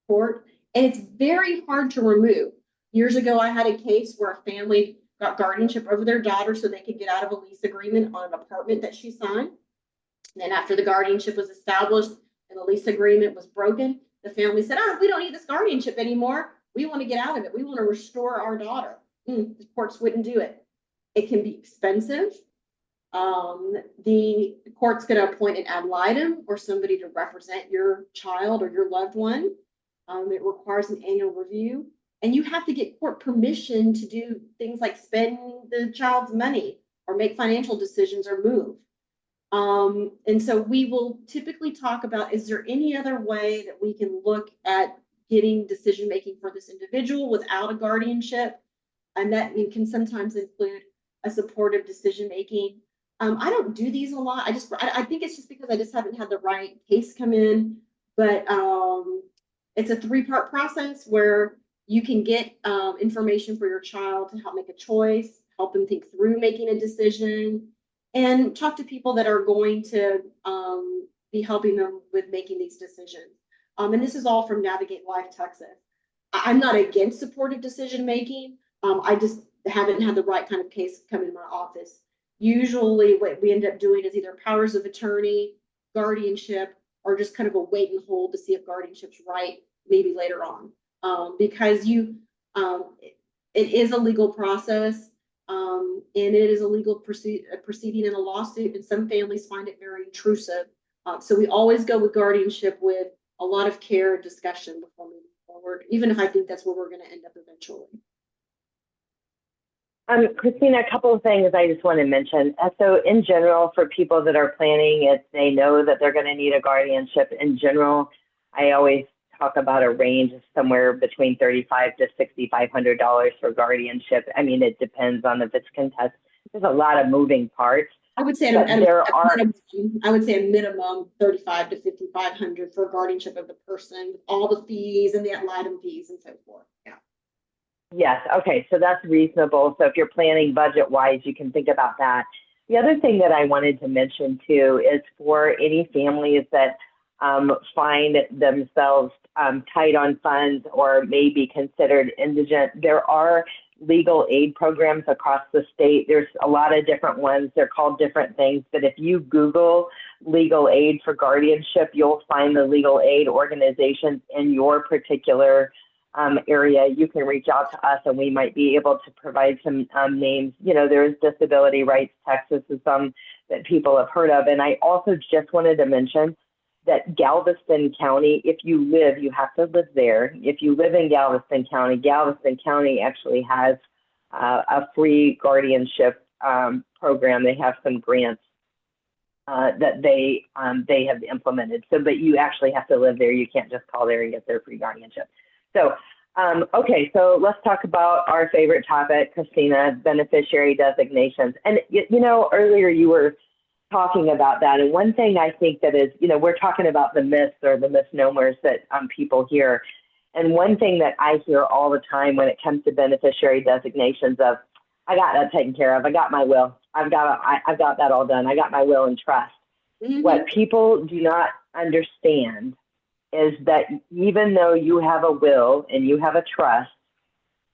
court, and it's very hard to remove. Years ago, I had a case where a family got guardianship over their daughter so they could get out of a lease agreement on an apartment that she signed. And then after the guardianship was established and the lease agreement was broken, the family said, we don't need this guardianship anymore. We want to get out of it. We want to restore our daughter. The courts wouldn't do it. It can be expensive. The court's going to appoint an ad litem or somebody to represent your child or your loved one. It requires an annual review. And you have to get court permission to do things like spend the child's money or make financial decisions or move. And so we will typically talk about, is there any other way that we can look at getting decision-making for this individual without a guardianship? And that can sometimes include a supportive decision-making. I don't do these a lot. I think it's just because I just haven't had the right case come in, but it's a three-part process where you can get information for your child to help make a choice, help them think through making a decision, and talk to people that are going to be helping them with making these decisions. And this is all from Navigate Life Texas. I'm not against supportive decision making. I just haven't had the right kind of case come in my office. Usually what we end up doing is either powers of attorney, guardianship, or just kind of a wait and hold to see if guardianship's right maybe later on. Because It is a legal process, and it is a legal proceeding in a lawsuit, and some families find it very intrusive. So we always go with guardianship with a lot of care and discussion before moving forward, even if I think that's where we're going to end up eventually. Christina, a couple of things I just want to mention. So in general, for people that are planning, if they know that they're going to need a guardianship in general, I always talk about a range of somewhere between $3,500 to $6,500 for guardianship. I mean, it depends on if it's contested. There's a lot of moving parts. I would say a minimum 35 to 5,500 for guardianship of the person, with all the fees and the ad litem fees and so forth. Yeah. Yes. Okay. So that's reasonable. So if you're planning budget-wise, you can think about that. The other thing that I wanted to mention too is for any families that find themselves tight on funds or may be considered indigent, there are legal aid programs across the state. There's a lot of different ones. They're called different things, but if you Google legal aid for guardianship, you'll find the legal aid organizations in your particular area. You can reach out to us and we might be able to provide some names. You know, there's Disability Rights Texas is some that people have heard of. And I also just wanted to mention that Galveston County, if you live, you have to live there. If you live in Galveston County actually has a free guardianship program. They have some grants that they have implemented. So, but you actually have to live there. You can't just call there and get their free guardianship. So, okay, so let's talk about our favorite topic, Christina, beneficiary designations. And, you know, earlier you were talking about that. And one thing I think that is, you know, we're talking about the myths or the misnomers that people hear. And one thing that I hear all the time when it comes to beneficiary designations of, I got that taken care of. I got my will. I've got that all done. I got my will and trust. Mm-hmm. What people do not understand is that even though you have a will and you have a trust,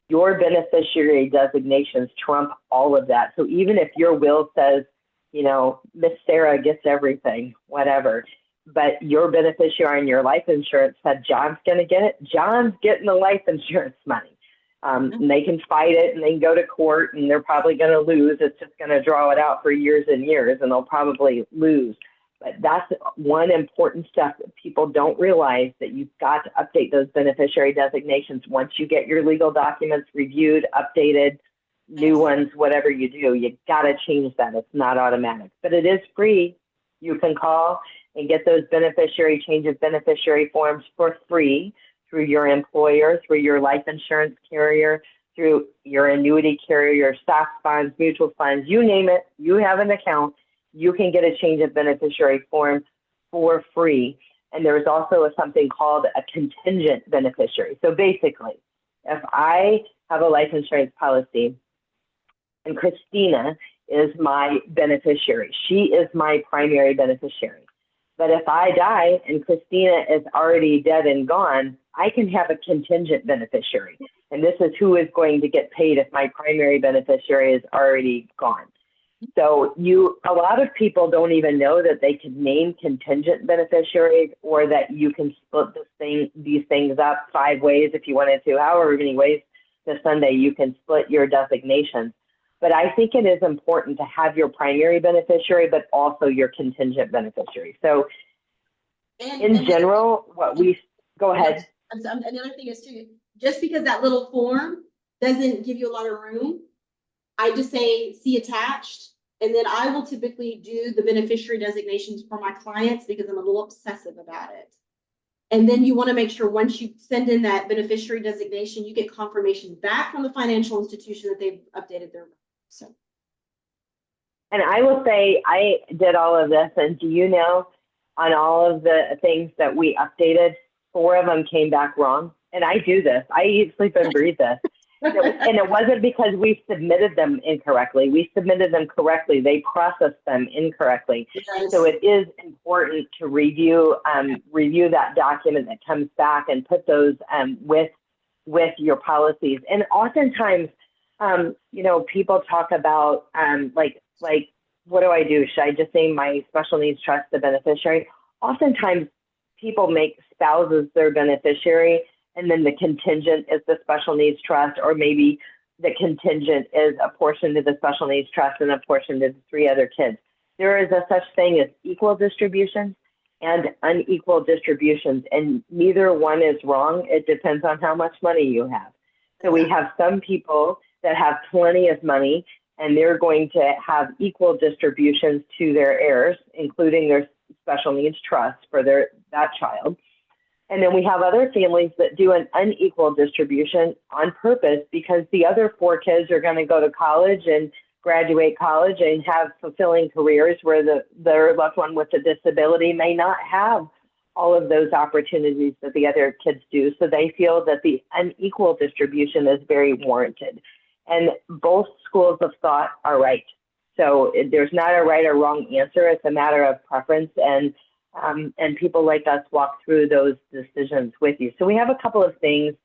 your beneficiary designations trump all of that. So even if your will says, you know, Miss Sarah gets everything, whatever, but your beneficiary on your life insurance said John's going to get it, John's getting the life insurance money. And they can fight it and they can go to court and they're probably going to lose. It's just going to draw it out for years and years and they'll probably lose. But that's one important step that people don't realize, that you've got to update those beneficiary designations. Once you get your legal documents reviewed, updated, new ones, whatever you do, you got to change that. It's not automatic, but it is free. You can call and get those beneficiary change of beneficiary forms for free through your employer, through your life insurance carrier, through your annuity carrier, your stock funds, mutual funds, you name it. You have an account. You can get a change of beneficiary form for free. And there's also something called a contingent beneficiary. So basically, if I have a life insurance policy and Christina is my beneficiary, she is my primary beneficiary. But if I die and Christina is already dead and gone, I can have a contingent beneficiary. And this is who is going to get paid if my primary beneficiary is already gone. So a lot of people don't even know that they can name contingent beneficiaries, or that you can split these things up 5 ways if you wanted to, however many ways this Sunday you can split your designations. But I think it is important to have your primary beneficiary, but also your contingent beneficiary. So in general, go ahead. Another thing is too, just because that little form doesn't give you a lot of room, I just say, see attached, and then I will typically do the beneficiary designations for my clients because I'm a little obsessive about it. And then you want to make sure once you send in that beneficiary designation, you get confirmation back from the financial institution that they've updated their. So. And I will say, I did all of this, and do you know, on all of the things that we updated, 4 of them came back wrong. And I do this. I eat, sleep, and breathe this. And it wasn't because we submitted them incorrectly. We submitted them correctly. They processed them incorrectly. Yes. So it is important to review that document that comes back and put those with your policies. And oftentimes, you know, people talk about like, what do I do? Should I just name my special needs trust the beneficiary? Oftentimes, people make spouses their beneficiary, and then the contingent is the special needs trust, or maybe the contingent is a portion to the special needs trust and a portion to the 3 other kids. There is a such thing as equal distributions and unequal distributions, and neither one is wrong. It depends on how much money you have. So we have some people that have plenty of money, and they're going to have equal distributions to their heirs, including their special needs trust for that child. And then we have other families that do an unequal distribution on purpose because the other 4 kids are going to go to college and graduate college and have fulfilling careers where their loved one with a disability may not have all of those opportunities that the other kids do. So they feel that the unequal distribution is very warranted. And both schools of thought are right. So there's not a right or wrong answer. It's a matter of preference, and people like us walk through those decisions with you. So we have a couple of things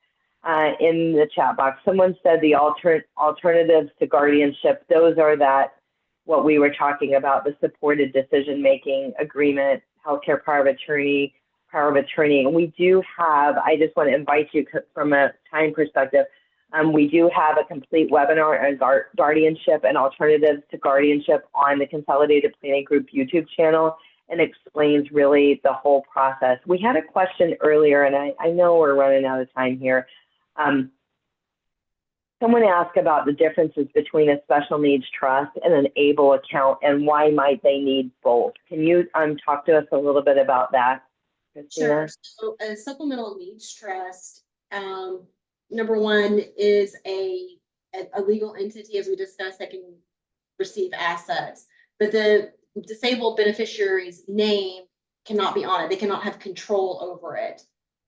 in the chat box. Someone said the alternatives to guardianship. Those are what we were talking about, the supported decision-making agreement, healthcare power of attorney. And we do have, I just want to invite you from a time perspective, we do have a complete webinar on guardianship and alternatives to guardianship on the Consolidated Planning Group YouTube channel, and explains really the whole process. We had a question earlier, and I know we're running out of time here. Someone asked about the differences between a special needs trust and an ABLE account, and why might they need both? Can you talk to us a little bit about that, Christina? Sure. So a supplemental needs trust, number one, is a legal entity, as we discussed, that can receive assets. But the disabled beneficiary's name cannot be on it. They cannot have control over it.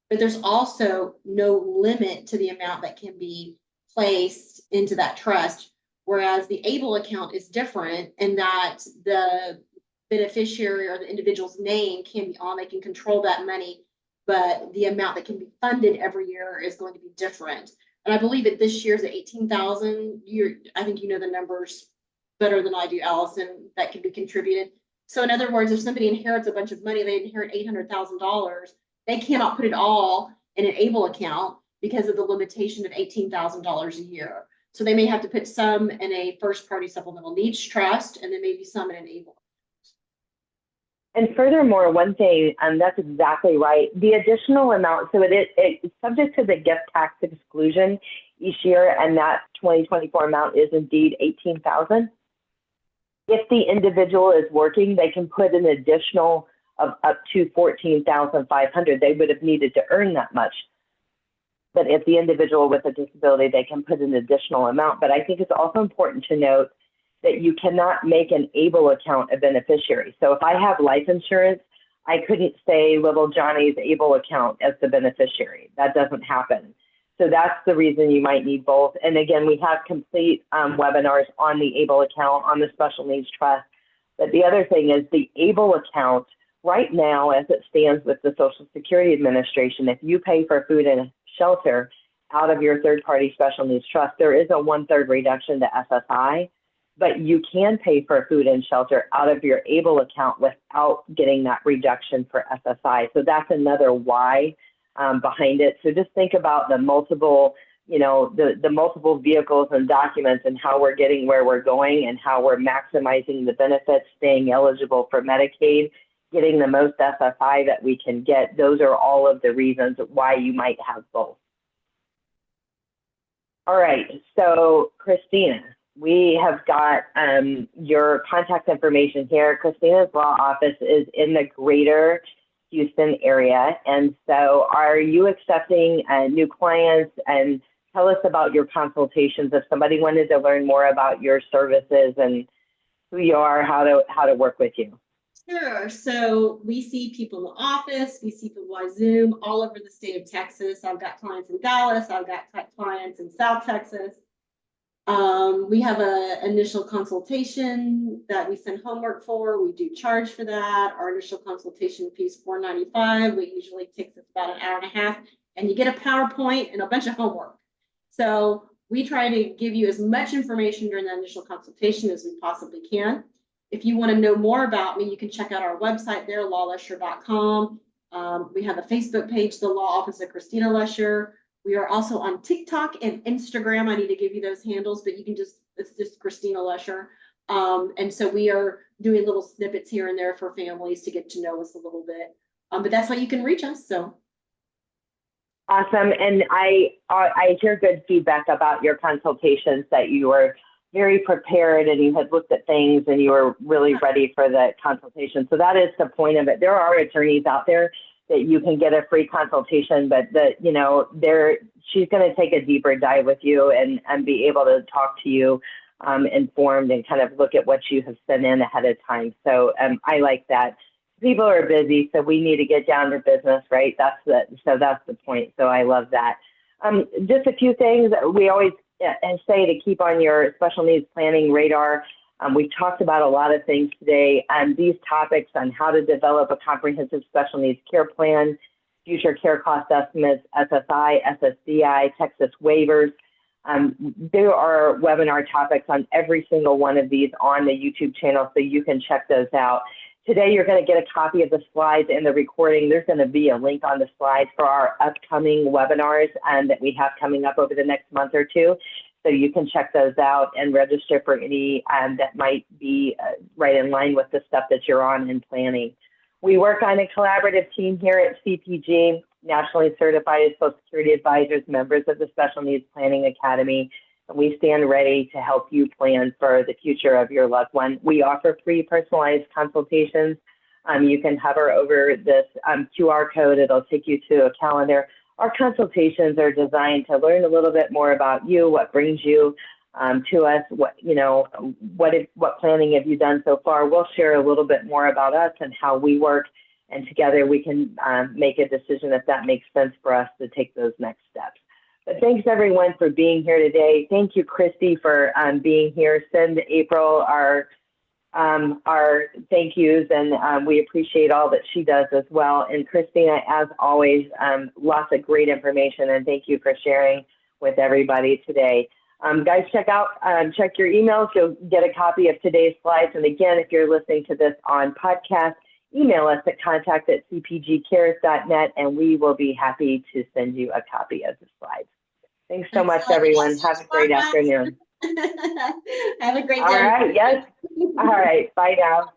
But there's also no limit to the amount that can be placed into that trust, whereas the ABLE account is different in that the beneficiary or the individual's name can be on. They can control that money, but the amount that can be funded every year is going to be different. And I believe that this year's at 18,000. I think you know the numbers better than I do, Allison, that can be contributed. So in other words, if somebody inherits a bunch of money, they inherit $800,000, they cannot put it all in an ABLE account because of the limitation of $18,000 a year. So they may have to put some in a first party supplemental needs trust, and then maybe some in an ABLE. And furthermore, one thing, that's exactly right. The additional amount, so it's subject to the gift tax exclusion each year, and that 2024 amount is indeed $18,000. If the individual is working, they can put an additional of up to $14,500. They would have needed to earn that much. But if the individual with a disability, they can put an additional amount. But I think it's also important to note that you cannot make an ABLE account a beneficiary. So if I have life insurance, I couldn't say little Johnny's ABLE account as the beneficiary. That doesn't happen. So that's the reason you might need both. And again, we have complete webinars on the ABLE account, on the special needs trust. But the other thing is the ABLE account right now, as it stands with the Social Security Administration, if you pay for food and shelter out of your third-party special needs trust, there is a 1/3 reduction to SSI, but you can pay for food and shelter out of your ABLE account without getting that reduction for SSI. So that's another why behind it. So just think about the multiple, the multiple vehicles and documents and how we're getting where we're going and how we're maximizing the benefits, staying eligible for Medicaid, getting the most SSI that we can get. Those are all of the reasons why you might have both. All right, so Christina, we have got your contact information here. Christina's law office is in the greater Houston area. And so are you accepting new clients? And tell us about your consultations if somebody wanted to learn more about your services and who you are, how to work with you. Sure. So we see people in the office, we see people by Zoom all over the state of Texas. I've got clients in Dallas, I've got clients in South Texas. We have an initial consultation that we send homework for. We do charge for that. Our initial consultation fee is $4.95. It usually takes us about an hour and a half, and you get a PowerPoint and a bunch of homework. So we try to give you as much information during the initial consultation as we possibly can. If you want to know more about me, you can check out our website there, lawlesher.com. We have a Facebook page, the Law Office of Christina Lesher. We are also on TikTok and Instagram. I need to give you those handles, but you can it's just Christina Lesher. And so we are doing little snippets here and there for families to get to know us a little bit. But that's how you can reach us. So awesome. And I hear good feedback about your consultations, that you were very prepared and you had looked at things and you were really ready for the consultation. So that is the point of it. There are attorneys out there that you can get a free consultation, but she's going to take a deeper dive with you and be able to talk to you informed and kind of look at what you have sent in ahead of time. So I like that. People are busy, so we need to get down to business, right? That's the point. So I love that. Just a few things we always say to keep on your special needs planning radar. We've talked about a lot of things today, and these topics on how to develop a comprehensive special needs care plan, future care cost estimates, SSI, SSDI, Texas waivers. There are webinar topics on every single one of these on the YouTube channel, so you can check those out. Today, you're going to get a copy of the slides and the recording. There's going to be a link on the slides for our upcoming webinars that we have coming up over the next month or two. So you can check those out and register for any that might be right in line with the stuff that you're on in planning. We work on a collaborative team here at CPG, nationally certified as Social Security advisors, members of the Special Needs Planning Academy. And we stand ready to help you plan for the future of your loved one. We offer free personalized consultations. You can hover over this QR code. It'll take you to a calendar. Our consultations are designed to learn a little bit more about you, what brings you to us, what planning have you done so far. We'll share a little bit more about us and how we work, and together we can make a decision if that makes sense for us to take those next steps. But thanks everyone for being here today. Thank you, Christy, for being here. Send April our thank yous, and we appreciate all that she does as well. And Christina, as always, lots of great information, and thank you for sharing with everybody today. Guys, check your emails. You'll get a copy of today's slides. And again, if you're listening to this on podcast, email us at contact@cpgcares.net, and we will be happy to send you a copy of the slides. Thanks so much, everyone. Have a great afternoon. Have a great day. All right. Yes. All right. Bye now.